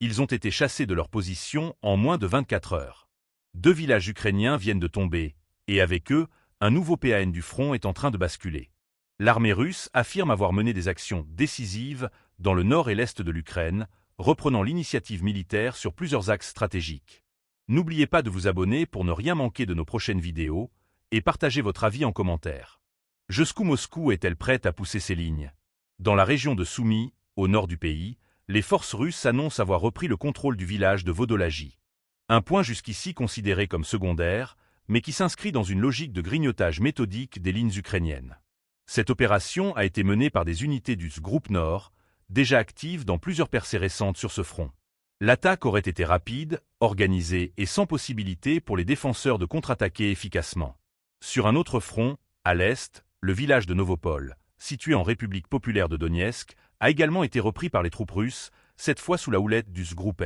Ils ont été chassés de leur position en moins de 24 heures. 2 villages ukrainiens viennent de tomber, et avec eux, un nouveau PAN du front est en train de basculer. L'armée russe affirme avoir mené des actions décisives dans le nord et l'est de l'Ukraine, reprenant l'initiative militaire sur plusieurs axes stratégiques. N'oubliez pas de vous abonner pour ne rien manquer de nos prochaines vidéos, et partagez votre avis en commentaire. Jusqu'où Moscou est-elle prête à pousser ses lignes? Dans la région de Soumy, au nord du pays, les forces russes annoncent avoir repris le contrôle du village de Vodolaji. Un point jusqu'ici considéré comme secondaire, mais qui s'inscrit dans une logique de grignotage méthodique des lignes ukrainiennes. Cette opération a été menée par des unités du groupe Nord, déjà actives dans plusieurs percées récentes sur ce front. L'attaque aurait été rapide, organisée et sans possibilité pour les défenseurs de contre-attaquer efficacement. Sur un autre front, à l'est, le village de Novopol, situé en République populaire de Donetsk, a également été repris par les troupes russes, cette fois sous la houlette du Sgroupe.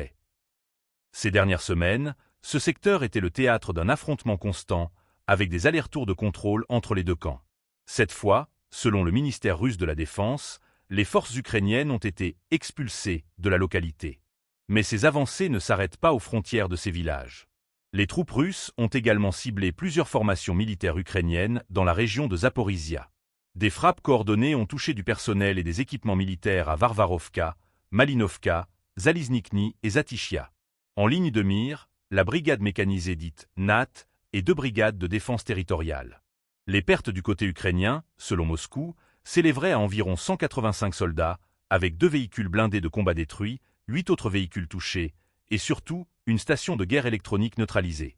Ces dernières semaines, ce secteur était le théâtre d'un affrontement constant, avec des allers-retours de contrôle entre les deux camps. Cette fois, selon le ministère russe de la Défense, les forces ukrainiennes ont été expulsées de la localité. Mais ces avancées ne s'arrêtent pas aux frontières de ces villages. Les troupes russes ont également ciblé plusieurs formations militaires ukrainiennes dans la région de Zaporizhia. Des frappes coordonnées ont touché du personnel et des équipements militaires à Varvarovka, Malinovka, Zaliznikny et Zatishia. En ligne de mire, la brigade mécanisée dite NAT et 2 brigades de défense territoriale. Les pertes du côté ukrainien, selon Moscou, s'élèveraient à environ 185 soldats, avec 2 véhicules blindés de combat détruits, 8 autres véhicules touchés, et surtout, une station de guerre électronique neutralisée.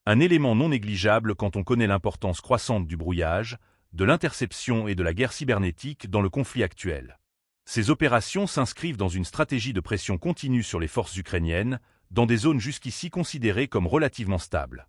Un élément non négligeable quand on connaît l'importance croissante du brouillage, de l'interception et de la guerre cybernétique dans le conflit actuel. Ces opérations s'inscrivent dans une stratégie de pression continue sur les forces ukrainiennes, dans des zones jusqu'ici considérées comme relativement stables.